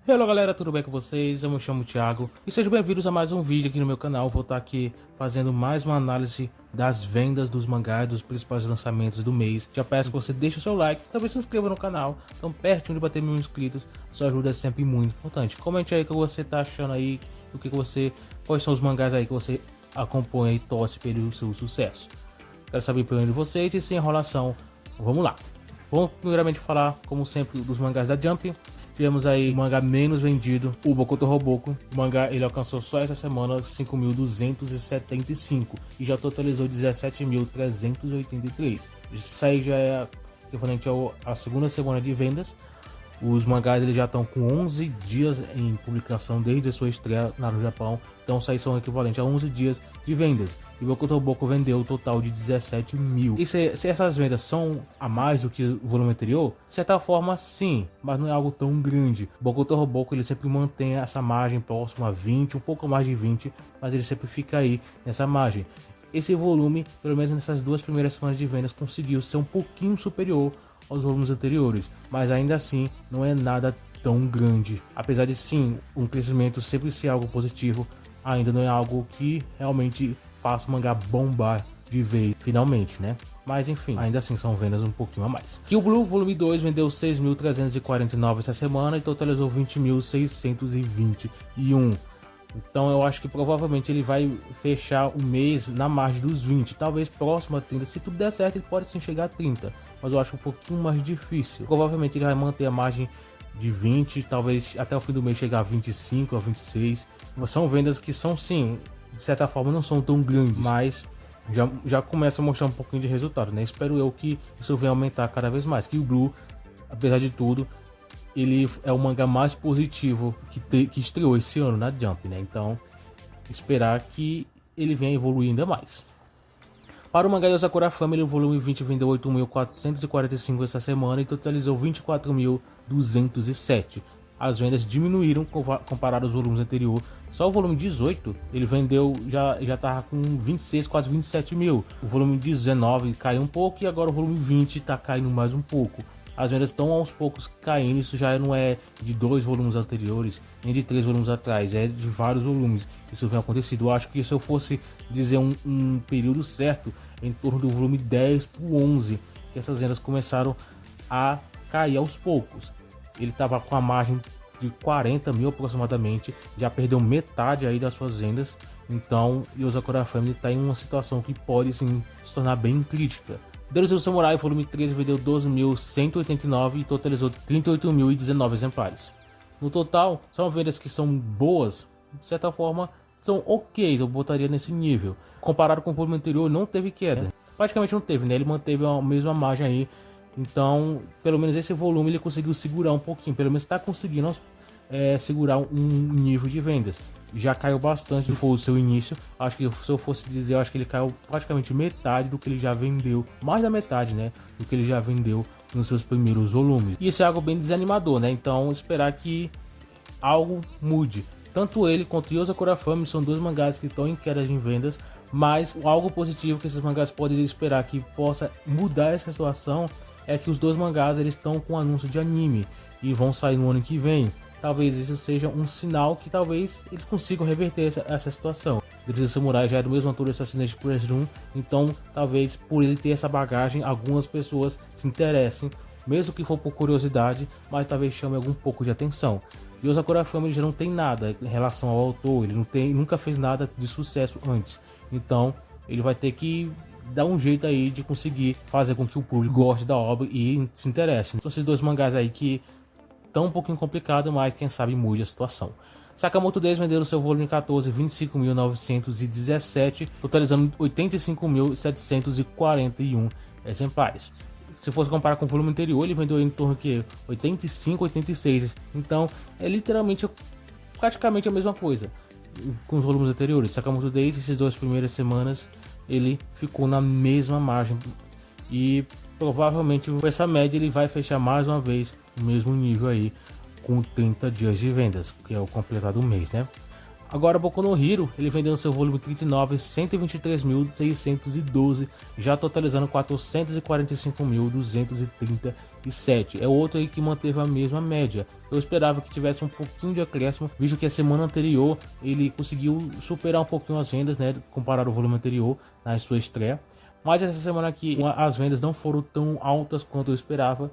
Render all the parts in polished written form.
Hello galera, tudo bem com vocês? Eu me chamo Thiago e sejam bem-vindos a mais um vídeo aqui no meu canal. Vou estar aqui fazendo mais uma análise das vendas dos mangás, dos principais lançamentos do mês. Já peço que você deixe o seu like e também se inscreva no canal. Estão pertinho de bater 1000 inscritos, sua ajuda é sempre muito importante. Comente aí o que você tá achando aí, quais são os mangás aí que você acompanha e torce pelo seu sucesso. Quero saber a opinião de vocês e sem enrolação, vamos lá. Vamos primeiramente falar, como sempre, dos mangás da Jump. Tivemos aí o mangá menos vendido, o Boku no Roboko. O mangá ele alcançou só essa semana 5.275 e já totalizou 17.383. Isso aí já é equivalente à segunda semana de vendas. Os mangás eles já estão com 11 dias em publicação desde a sua estreia lá no Japão. Então isso aí são equivalentes a 11 dias de vendas. E o Boku no Roboko vendeu um total de 17 mil. E se essas vendas são a mais do que o volume anterior, de certa forma sim, mas não é algo tão grande. O Boku no Roboko ele sempre mantém essa margem próxima a 20, um pouco mais de 20, mas ele sempre fica aí nessa margem. Esse volume, pelo menos nessas duas primeiras semanas de vendas, conseguiu ser um pouquinho superior aos volumes anteriores, mas ainda assim não é nada tão grande. Apesar de sim, um crescimento sempre ser algo positivo, ainda não é algo que realmente faça o mangá bombar de vez finalmente, né? Mas enfim, ainda assim são vendas um pouquinho a mais. Kill Blue Volume 2 vendeu 6.349 essa semana e totalizou 20.621. Então eu acho que provavelmente ele vai fechar o mês na margem dos 20, talvez próximo a 30. Se tudo der certo, ele pode sim chegar a 30, mas eu acho um pouquinho mais difícil. Provavelmente ele vai manter a margem de 20, talvez até o fim do mês chegar a 25, a 26. São vendas que são sim, de certa forma não são tão grandes, mas já começa a mostrar um pouquinho de resultado, né? Espero eu que isso venha aumentar cada vez mais. Que o Blue, apesar de tudo, ele é o mangá mais positivo que estreou esse ano na Jump, né? Então, esperar que ele venha evoluir ainda mais. Para o mangá Yozakura Family, o volume 20 vendeu 8.445 essa semana e totalizou 24.207. As vendas diminuíram comparado aos volumes anteriores. Só o volume 18 ele vendeu, já estava com 26, quase 27 mil. O volume 19 caiu um pouco e agora o volume 20 está caindo mais um pouco. As vendas estão aos poucos caindo, isso já não é de 2 volumes anteriores, nem de 3 volumes atrás, é de vários volumes. Isso vem acontecido. Eu acho que se eu fosse dizer um período certo, em torno do volume 10 para o 11, que essas vendas começaram a cair aos poucos. Ele estava com a margem de 40 mil aproximadamente, já perdeu metade aí das suas vendas. Então, Yozakura Family está em uma situação que pode sim se tornar bem crítica. Deus Samurai volume 13 vendeu 12.189 e totalizou 38.019 exemplares. No total, são vendas que são boas, de certa forma, são ok, eu botaria nesse nível. Comparado com o volume anterior, não teve queda. Praticamente não teve, né? Ele manteve a mesma margem aí. Então, pelo menos esse volume ele conseguiu segurar um pouquinho. Pelo menos está conseguindo segurar um nível de vendas. Já caiu bastante do que foi o seu início. Acho que se eu fosse dizer, eu acho que ele caiu praticamente metade do que ele já vendeu. Mais da metade, né? Do que ele já vendeu nos seus primeiros volumes. E isso é algo bem desanimador, né? Então, esperar que algo mude. Tanto ele quanto Yozakura Family são dois mangás que estão em queda em vendas. Mas algo positivo que esses mangás podem esperar que possa mudar essa situação é que os dois mangás eles estão com anúncio de anime e vão sair no ano que vem. Talvez isso seja um sinal que talvez eles consigam reverter essa situação. O Samurai já é do mesmo autor do Assassination Classroom, então talvez por ele ter essa bagagem, algumas pessoas se interessem, mesmo que for por curiosidade, mas talvez chame algum pouco de atenção. E Yozakura Family já não tem nada em relação ao autor, ele nunca fez nada de sucesso antes, então ele vai ter que dar um jeito aí de conseguir fazer com que o público goste da obra e se interesse. São esses dois mangás aí que tão um pouquinho complicado, mas quem sabe mude a situação. Sakamoto Days vendeu no seu volume 14 25.917, totalizando 85.741 exemplares. Se fosse comparar com o volume anterior, ele vendeu em torno de 85, 86. Então é literalmente praticamente a mesma coisa com os volumes anteriores. Sakamoto Days, essas duas primeiras semanas, ele ficou na mesma margem e provavelmente com essa média ele vai fechar mais uma vez o mesmo nível aí com 30 dias de vendas, que é o completado do mês, né? Agora Boku no Hero, ele vendeu seu volume 39 123.612, já totalizando 445.237. É outro aí que manteve a mesma média. Eu esperava que tivesse um pouquinho de acréscimo, visto que a semana anterior ele conseguiu superar um pouquinho as vendas, né, comparado ao volume anterior na sua estreia. Mas essa semana aqui as vendas não foram tão altas quanto eu esperava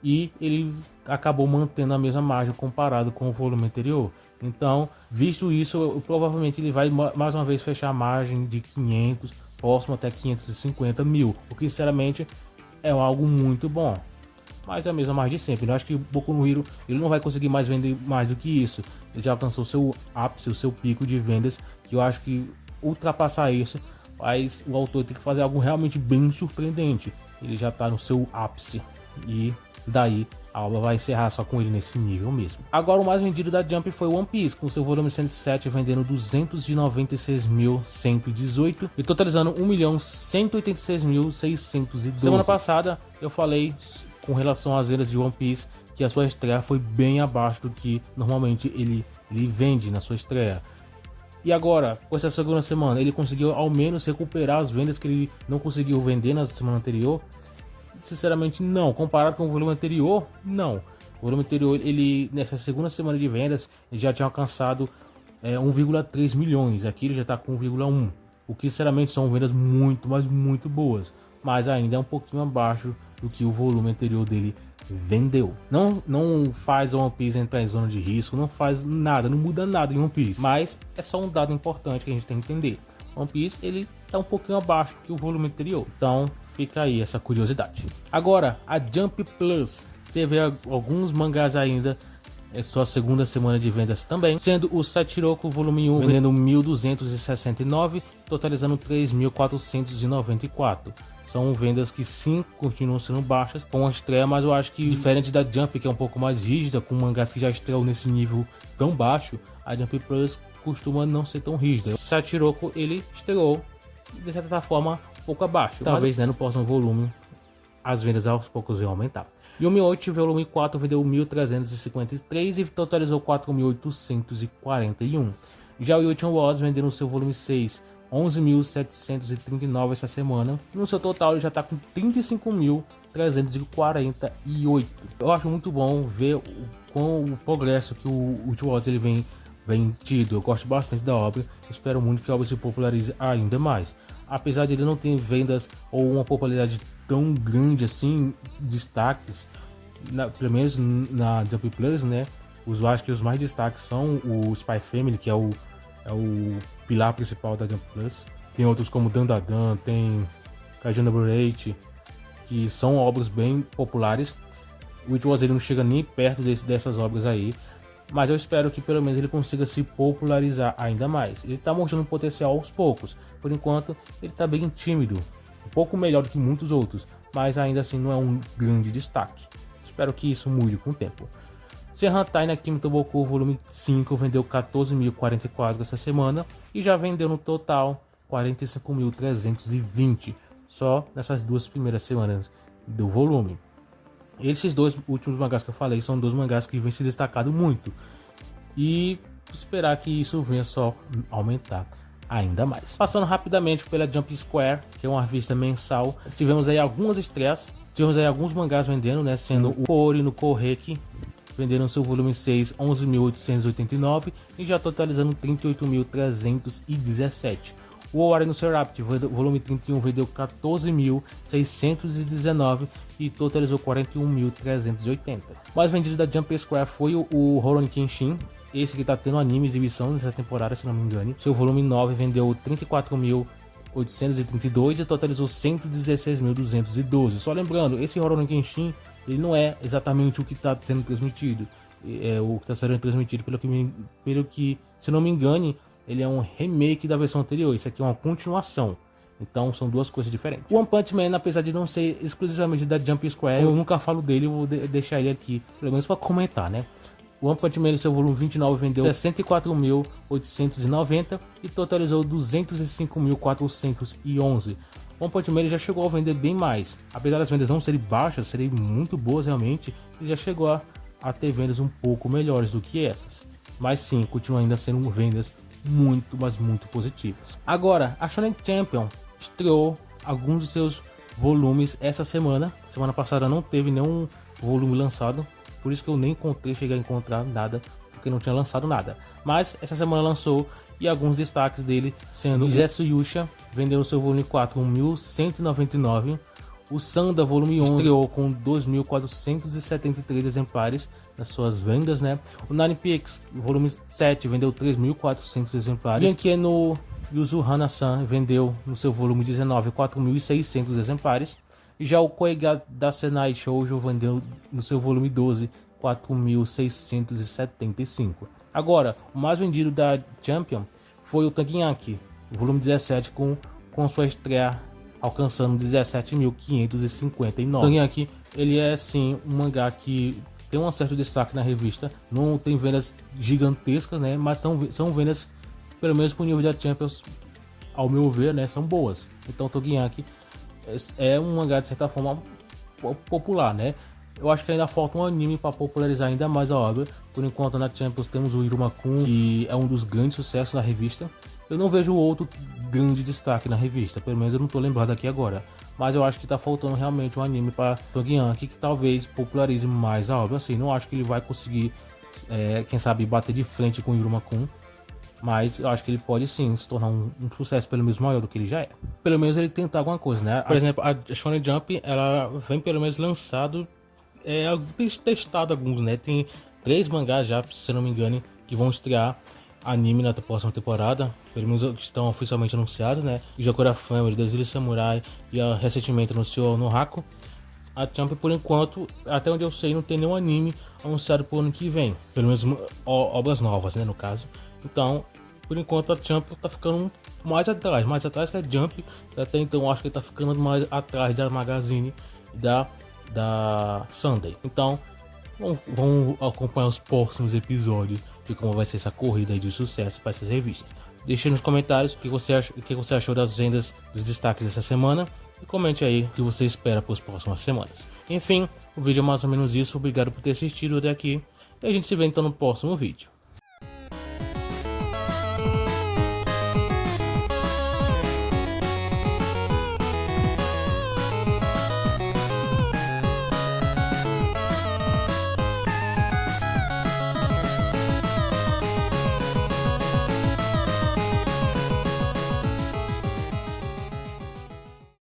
e ele acabou mantendo a mesma margem comparado com o volume anterior. Então, visto isso, provavelmente ele vai mais uma vez fechar a margem de 500, próximo até 550 mil, o que sinceramente é algo muito bom. Mas é a mesma margem de sempre. Eu acho que o Boku no Hero ele não vai conseguir mais vender mais do que isso. Ele já alcançou seu ápice, o seu pico de vendas, que eu acho que ultrapassar isso, mas o autor tem que fazer algo realmente bem surpreendente. Ele já está no seu ápice e daí a obra vai encerrar só com ele nesse nível mesmo. Agora o mais vendido da Jump foi One Piece, com seu volume 107 vendendo 296.118 e totalizando 1.186.612. Semana passada eu falei com relação às vendas de One Piece que a sua estreia foi bem abaixo do que normalmente ele vende na sua estreia. E agora, com essa segunda semana, ele conseguiu ao menos recuperar as vendas que ele não conseguiu vender na semana anterior? Sinceramente não, comparado com o volume anterior, não. O volume anterior, ele nessa segunda semana de vendas, ele já tinha alcançado 1,3 milhões, aqui ele já está com 1,1, o que sinceramente são vendas muito, mas muito boas, mas ainda é um pouquinho abaixo do que o volume anterior dele vendeu. Não faz One Piece entrar em zona de risco, não faz nada, não muda nada em One Piece, mas é só um dado importante que a gente tem que entender. One Piece ele está um pouquinho abaixo do que o volume anterior, então fica aí essa curiosidade. Agora, a Jump Plus teve alguns mangás ainda em sua segunda semana de vendas também, sendo o Satiroco volume 1 vendendo 1.269, totalizando 3.494. São vendas que sim, continuam sendo baixas com a estreia, mas eu acho que diferente da Jump, que é um pouco mais rígida, com mangás que já estreou nesse nível tão baixo, a Jump Plus costuma não ser tão rígida. O Satiroco, ele estreou de certa forma um pouco abaixo. Talvez, né, no próximo volume as vendas aos poucos vão aumentar. E o Miote volume 4 vendeu 1.353 e totalizou 4.841. Já o Yotion Wars vendeu no seu volume 6 11.739 essa semana. E no seu total ele já está com 35.348. Eu acho muito bom ver com o progresso que o Yotion Wars ele vem tido. Eu gosto bastante da obra. Espero muito que a obra se popularize ainda mais. Apesar de ele não ter vendas ou uma popularidade tão grande assim, destaques, pelo menos na Jump Plus, né? Acho que os mais destaques são o Spy Family, que é o pilar principal da Jump Plus. Tem outros como Dandadan, tem Kaiju Number 8, que são obras bem populares. O It Was ele não chega nem perto dessas obras aí, mas eu espero que pelo menos ele consiga se popularizar ainda mais. Ele está mostrando potencial aos poucos. Por enquanto, ele está bem tímido, um pouco melhor do que muitos outros, mas ainda assim não é um grande destaque. Espero que isso mude com o tempo. Serrantai na Kimi Toboku volume 5 vendeu 14.044 essa semana e já vendeu no total 45.320 só nessas duas primeiras semanas do volume. Esses dois últimos mangás que eu falei são dois mangás que vêm se destacando muito e esperar que isso venha só aumentar ainda mais. Passando rapidamente pela Jump Square, que é uma revista mensal, tivemos aí algumas estreias, tivemos aí alguns mangás vendendo, né, sendo o Koori no Koheki vendendo seu volume 6 11.889 e já totalizando 38.317. O Owari no Serapt, volume 31, vendeu 14.619 e totalizou 41.380. O mais vendido da Jump Square foi o Rurouni Kenshin, esse que está tendo anime exibição nessa temporada, se não me engano. Seu volume 9 vendeu 34.832 e totalizou 116.212. Só lembrando, esse Rurouni Kenshin ele não é exatamente o que está sendo transmitido. O que está sendo transmitido, pelo que, se não me engane, ele é um remake da versão anterior. Isso aqui é uma continuação. Então são duas coisas diferentes. O One Punch Man, apesar de não ser exclusivamente da Jump Square, eu nunca falo dele, eu vou deixar ele aqui, pelo menos para comentar, né? O One Punch Man, seu volume 29, vendeu 64.890 e totalizou 205.411. O One Punch Man já chegou a vender bem mais. Apesar das vendas não serem baixas, serem muito boas realmente, ele já chegou a ter vendas um pouco melhores do que essas. Mas sim, continua ainda sendo vendas muito, mas muito positivas. Agora, a Shonen Champion estreou alguns de seus volumes essa semana. Semana passada não teve nenhum volume lançado, por isso que eu nem cheguei a encontrar nada, porque não tinha lançado nada. Mas essa semana lançou, e alguns destaques dele sendo: Zetsu Yusha vendeu seu volume 4 com 1.199. O Sanda volume 11 estreou com 2.473 exemplares nas suas vendas, né? O Nine Peaks volume 7 vendeu 3.400 exemplares. E aqui no Yuzu Hana-san vendeu no seu volume 19 4.600 exemplares. E já o Koiga da Senai Shoujo vendeu no seu volume 12 4.675. Agora, o mais vendido da Champion foi o Tangyaki, volume 17, com sua estreia alcançando 17.559. Tangyaki, ele é sim um mangá que tem um certo destaque na revista. Não tem vendas gigantescas, né? Mas são vendas, pelo menos pro nível da Champions, ao meu ver, né? São boas. Então, Tangyaki é um mangá de certa forma popular, né? Eu acho que ainda falta um anime para popularizar ainda mais a obra. Por enquanto, na Champions temos o Iruma-kun, que é um dos grandes sucessos da revista. Eu não vejo outro grande destaque na revista, pelo menos eu não tô lembrado aqui agora. Mas eu acho que tá faltando realmente um anime para Tangyaki que talvez popularize mais a obra. Assim, não acho que ele vai conseguir, quem sabe, bater de frente com o Iruma-kun. Mas eu acho que ele pode sim se tornar um sucesso pelo menos maior do que ele já é. Pelo menos ele tentar alguma coisa, né? Por exemplo, a Shonen Jump, ela vem pelo menos lançado, tem testado alguns, né? Tem 3 mangás já, se não me engano, que vão estrear anime na próxima temporada, pelo menos estão oficialmente anunciados, né? Jakura Family, Desire Samurai e recentemente anunciou no Hako. A Jump, por enquanto, até onde eu sei, não tem nenhum anime anunciado pro ano que vem, pelo menos obras novas, né, no caso. Então, por enquanto, a Jump tá ficando mais atrás que a Jump. Até então, acho que ele tá ficando mais atrás da Magazine e da Sunday. Então, vamos acompanhar os próximos episódios de como vai ser essa corrida de sucesso para essas revistas. Deixe nos comentários o que você achou das vendas, dos destaques dessa semana, e comente aí o que você espera para as próximas semanas. Enfim, o vídeo é mais ou menos isso. Obrigado por ter assistido até aqui, e a gente se vê então no próximo vídeo.